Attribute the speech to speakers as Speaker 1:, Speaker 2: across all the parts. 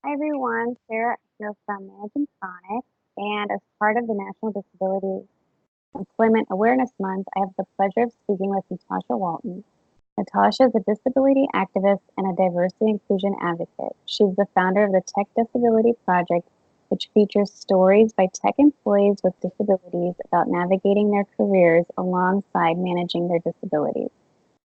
Speaker 1: Hi everyone, Sarah here from Managing Chronic, and as part of the National Disability Employment Awareness Month, I have the pleasure of speaking with Natasha Walton. Natasha is a disability activist and a diversity inclusion advocate. She's the founder of the Tech Disability Project, which features stories by tech employees with disabilities about navigating their careers alongside managing their disabilities.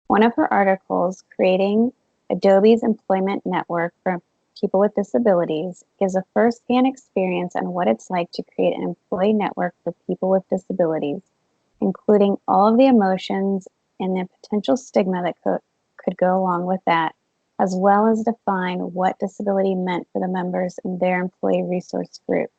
Speaker 1: One of her articles, Creating Adobe's Employment Network for People with Disabilities, gives a first-hand experience on what it's like to create an employee network for people with disabilities, including all of the emotions and the potential stigma that could go along with that, as well as define what disability meant for the members in their employee resource group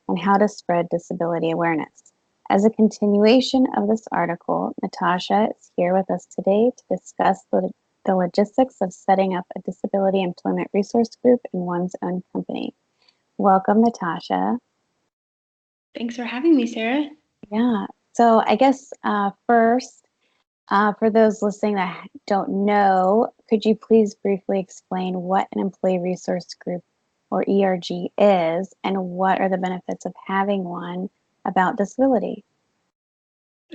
Speaker 1: and how to spread disability awareness. As a continuation of this article, Natasha is here with us today to discuss the logistics of setting up a disability employment resource group in one's own company. Welcome, Natasha.
Speaker 2: Thanks for having me, Sarah.
Speaker 1: Yeah, so I guess first, for those listening that don't know, could you please briefly explain what an employee resource group or ERG is and what are the benefits of having one about disability?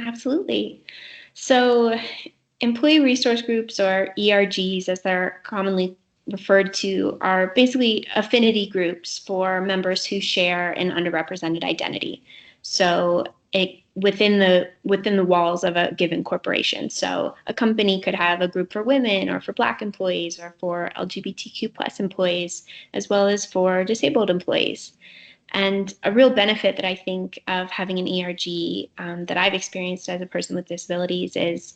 Speaker 2: Absolutely. So, employee resource groups, or ERGs as they're commonly referred to, are basically affinity groups for members who share an underrepresented identity. So, within the walls of a given corporation. So, a company could have a group for women, or for Black employees, or for LGBTQ plus employees, as well as for disabled employees. And a real benefit that I think of having an ERG that I've experienced as a person with disabilities is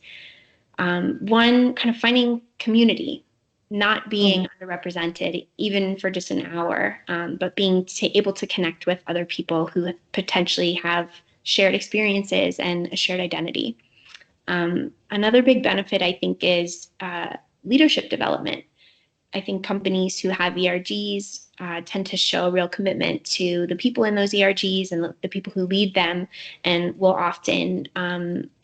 Speaker 2: one, kind of finding community, not being underrepresented, even for just an hour, but being able to connect with other people who potentially have shared experiences and a shared identity. Another big benefit, I think, is leadership development. I think companies who have ERGs tend to show a real commitment to the people in those ERGs and the people who lead them, and will often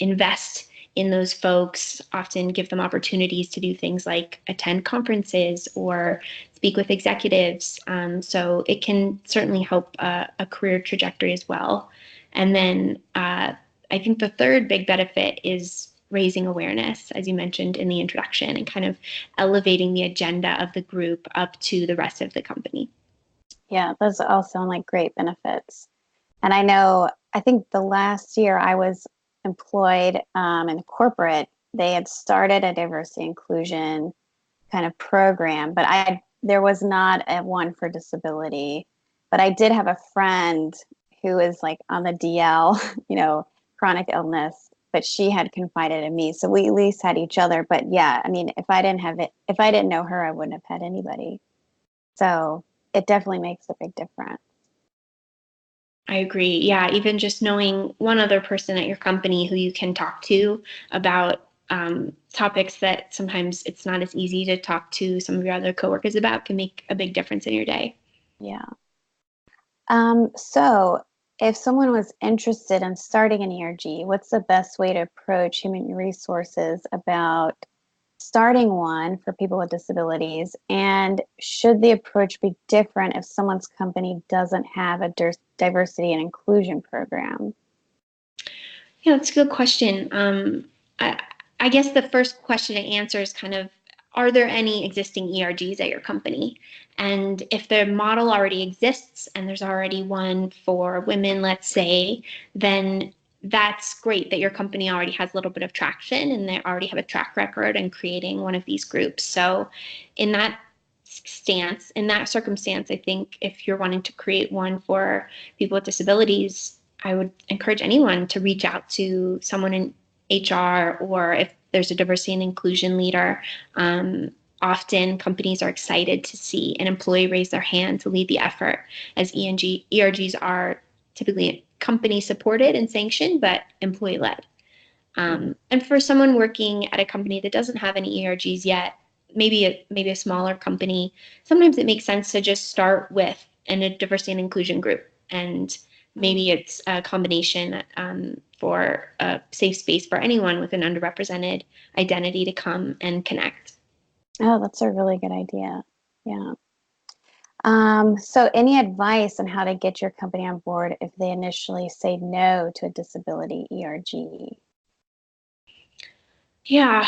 Speaker 2: invest in those folks, often give them opportunities to do things like attend conferences or speak with executives. So it can certainly help a career trajectory as well. And then I think the third big benefit is raising awareness, as you mentioned in the introduction, and kind of elevating the agenda of the group up to the rest of the company.
Speaker 1: Yeah, those all sound like great benefits. And I know, I think the last year I was employed in corporate, they had started a diversity inclusion kind of program, but there was not a one for disability. But I did have a friend who is like on the DL, chronic illness, but she had confided in me. So we at least had each other. But yeah, I mean, if I didn't know her, I wouldn't have had anybody. So it definitely makes a big difference.
Speaker 2: I agree. Yeah, even just knowing one other person at your company who you can talk to about topics that sometimes it's not as easy to talk to some of your other coworkers about can make a big difference in your day.
Speaker 1: Yeah. So if someone was interested in starting an ERG, what's the best way to approach human resources about starting one for people with disabilities? And should the approach be different if someone's company doesn't have a diversity and inclusion program?
Speaker 2: Yeah, that's a good question. I, I guess the first question to answer is kind of, are there any existing ERGs at your company? And if the model already exists and there's already one for women, let's say, then that's great that your company already has a little bit of traction and they already have a track record in creating one of these groups. So in that in that circumstance, I think if you're wanting to create one for people with disabilities, I would encourage anyone to reach out to someone in HR, or if there's a diversity and inclusion leader. Often companies are excited to see an employee raise their hand to lead the effort, as ERGs are typically company supported and sanctioned, but employee led. And for someone working at a company that doesn't have any ERGs yet, maybe a smaller company, sometimes it makes sense to just start with a diversity and inclusion group, and maybe it's a combination for a safe space for anyone with an underrepresented identity to come and connect.
Speaker 1: Oh, that's a really good idea. Yeah. So any advice on how to get your company on board if they initially say no to a disability ERG?
Speaker 2: Yeah.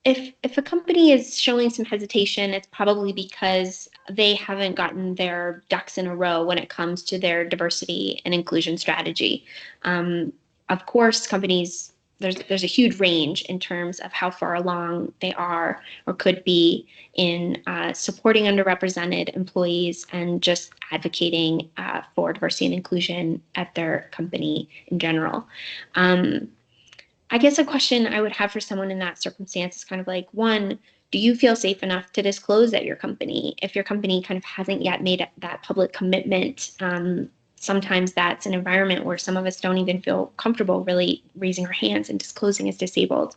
Speaker 2: If a company is showing some hesitation, it's probably because they haven't gotten their ducks in a row when it comes to their diversity and inclusion strategy. Of course, companies there's a huge range in terms of how far along they are or could be in supporting underrepresented employees and just advocating for diversity and inclusion at their company in general. I guess a question I would have for someone in that circumstance is kind of like, one, do you feel safe enough to disclose at your company? If your company kind of hasn't yet made that public commitment, sometimes that's an environment where some of us don't even feel comfortable really raising our hands and disclosing as disabled.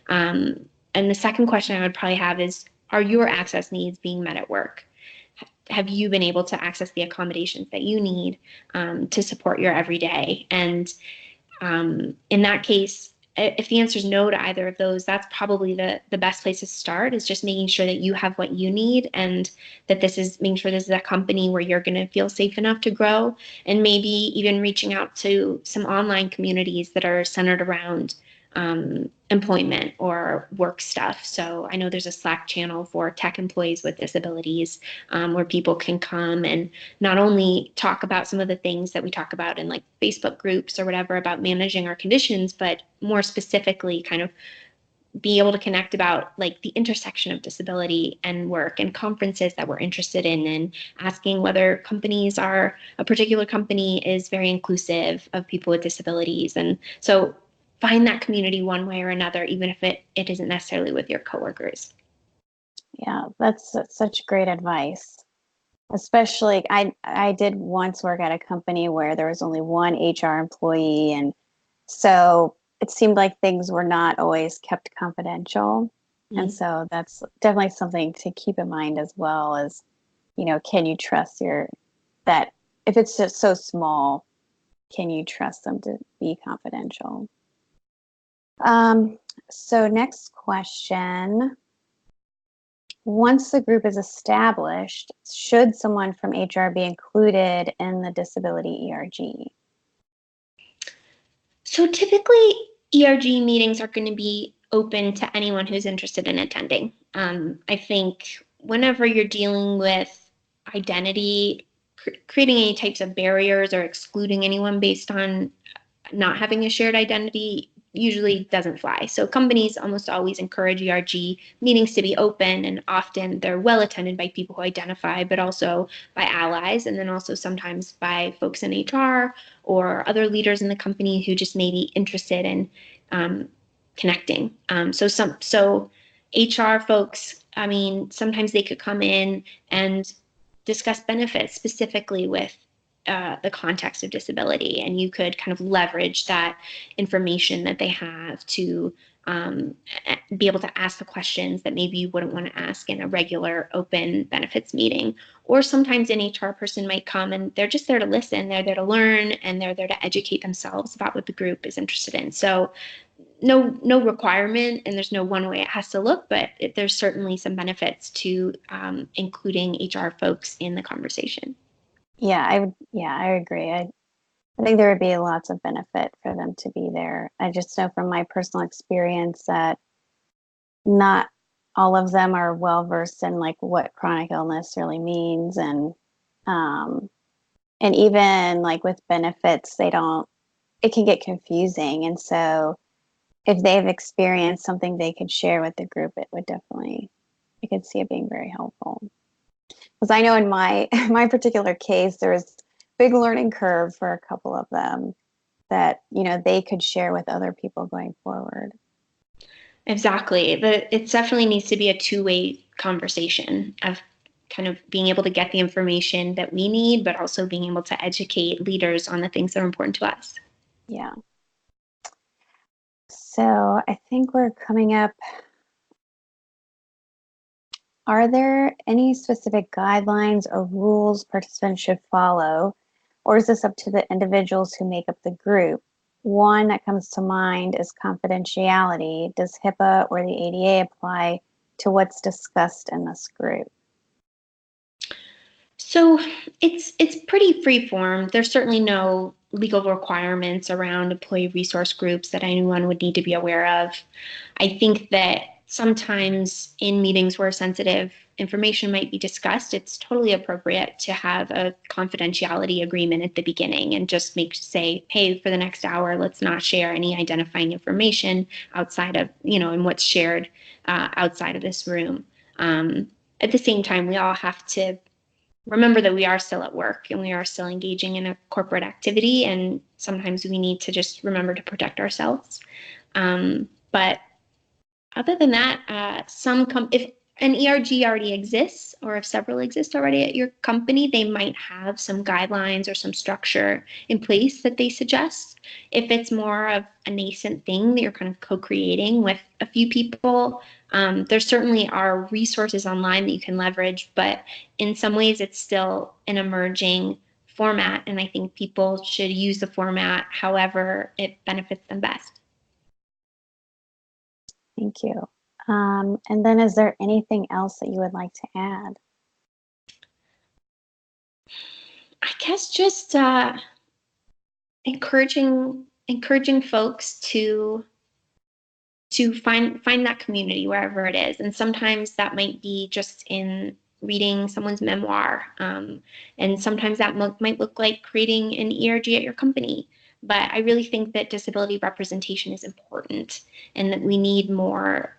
Speaker 2: And the second question I would probably have is, are your access needs being met at work? Have you been able to access the accommodations that you need to support your everyday? And in that case, if the answer is no to either of those, that's probably the best place to start, is just making sure that you have what you need, and that making sure this is a company where you're going to feel safe enough to grow, and maybe even reaching out to some online communities that are centered around employment or work stuff. So I know there's a Slack channel for tech employees with disabilities, where people can come and not only talk about some of the things that we talk about in like Facebook groups or whatever about managing our conditions, but more specifically kind of be able to connect about like the intersection of disability and work and conferences that we're interested in, and asking whether a particular company is very inclusive of people with disabilities. And so find that community one way or another, even if it isn't necessarily with your coworkers.
Speaker 1: Yeah, that's such great advice. Especially, I did once work at a company where there was only one HR employee, and so it seemed like things were not always kept confidential. And so that's definitely something to keep in mind, as well as, can you trust that if it's just so small, can you trust them to be confidential? Um, so next question. Once the group is established, should someone from HR be included in the disability ERG?
Speaker 2: So typically, ERG meetings are going to be open to anyone who's interested in attending. I think whenever you're dealing with identity, creating any types of barriers or excluding anyone based on not having a shared identity usually doesn't fly. So companies almost always encourage ERG meetings to be open, and often they're well attended by people who identify, but also by allies, and then also sometimes by folks in HR or other leaders in the company who just may be interested in connecting. So HR folks, I mean, sometimes they could come in and discuss benefits specifically with the context of disability, and you could kind of leverage that information that they have to be able to ask the questions that maybe you wouldn't want to ask in a regular open benefits meeting. Or sometimes an HR person might come and they're just there to listen, they're there to learn, and they're there to educate themselves about what the group is interested in. So no requirement, and there's no one way it has to look, but there's certainly some benefits to including HR folks in the conversation.
Speaker 1: Yeah, I agree. I think there would be lots of benefit for them to be there. I just know from my personal experience that not all of them are well versed in like what chronic illness really means, um and even like with benefits, it can get confusing. And so if they've experienced something they could share with the group, I could see it being very helpful. Because I know in my my particular case, there was big learning curve for a couple of them that they could share with other people going forward.
Speaker 2: Exactly. It definitely needs to be a two-way conversation of kind of being able to get the information that we need, but also being able to educate leaders on the things that are important to us.
Speaker 1: Yeah. So I think we're coming up. Are there any specific guidelines or rules participants should follow, or is this up to the individuals who make up the group? One that comes to mind is confidentiality. Does HIPAA or the ADA apply to what's discussed in this group?
Speaker 2: So it's pretty free form. There's certainly no legal requirements around employee resource groups that anyone would need to be aware of. I think that sometimes in meetings where sensitive information might be discussed, it's totally appropriate to have a confidentiality agreement at the beginning and just say, hey, for the next hour, let's not share any identifying information outside of, and what's shared outside of this room. At the same time, we all have to remember that we are still at work and we are still engaging in a corporate activity. And sometimes we need to just remember to protect ourselves. But other than that, if an ERG already exists or if several exist already at your company, they might have some guidelines or some structure in place that they suggest. If it's more of a nascent thing that you're kind of co-creating with a few people, there certainly are resources online that you can leverage, but in some ways it's still an emerging format, and I think people should use the format however it benefits them best.
Speaker 1: Thank you. And then is there anything else that you would like to add?
Speaker 2: I guess just encouraging folks to find that community wherever it is, and sometimes that might be just in reading someone's memoir, and sometimes that might look like creating an ERG at your company. But I really think that disability representation is important, and that we need more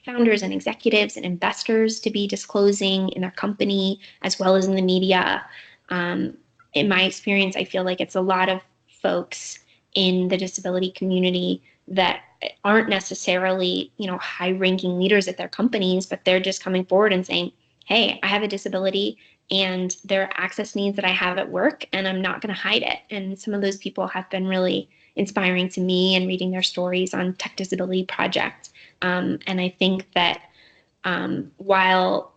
Speaker 2: founders and executives and investors to be disclosing in their company as well as in the media. Um, in my experience, I feel like it's a lot of folks in the disability community that aren't necessarily, high ranking leaders at their companies, but they're just coming forward and saying, hey, I have a disability and there are access needs that I have at work and I'm not going to hide it. And some of those people have been really inspiring to me, and reading their stories on Tech Disability Project. And I think that while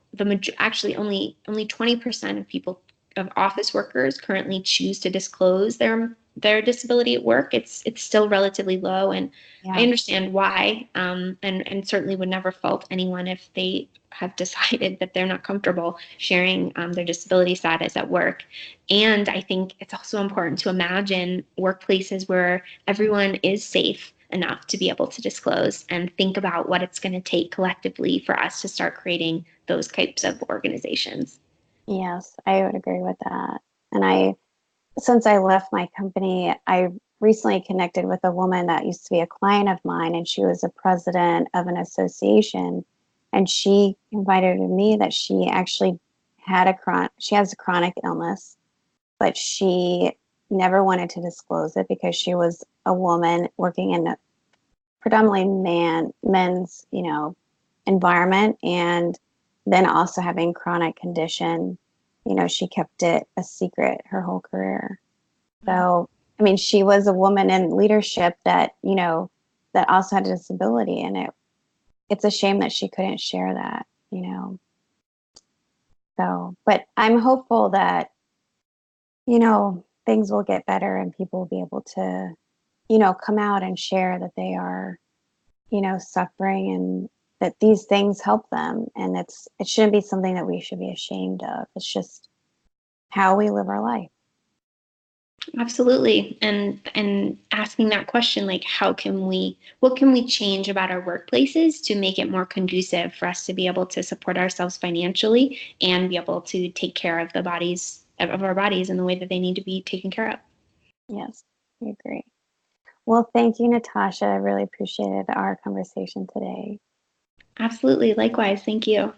Speaker 2: actually only 20% of people of office workers currently choose to disclose their disability at work, it's still relatively low, and I
Speaker 1: Yeah.
Speaker 2: understand why, and certainly would never fault anyone if they have decided that they're not comfortable sharing their disability status at work. And I think it's also important to imagine workplaces where everyone is safe enough to be able to disclose, and think about what it's going to take collectively for us to start creating those types of organizations.
Speaker 1: Yes, I would agree with that. And since I left my company, I recently connected with a woman that used to be a client of mine, and she was a president of an association. And she confided to me that she actually she has a chronic illness, but she never wanted to disclose it because she was a woman working in a predominantly men's, environment, and then also having chronic condition. She kept it a secret her whole career. So, I mean, she was a woman in leadership that, that also had a disability, and it's a shame that she couldn't share that. So, but I'm hopeful that, things will get better and people will be able to, come out and share that they are, suffering, and that these things help them. And it shouldn't be something that we should be ashamed of. It's just how we live our life.
Speaker 2: Absolutely. And asking that question, like, what can we change about our workplaces to make it more conducive for us to be able to support ourselves financially and be able to take care of our bodies in the way that they need to be taken care of.
Speaker 1: Yes, I agree. Well, thank you, Natasha. I really appreciated our conversation today.
Speaker 2: Absolutely. Likewise. Thank you.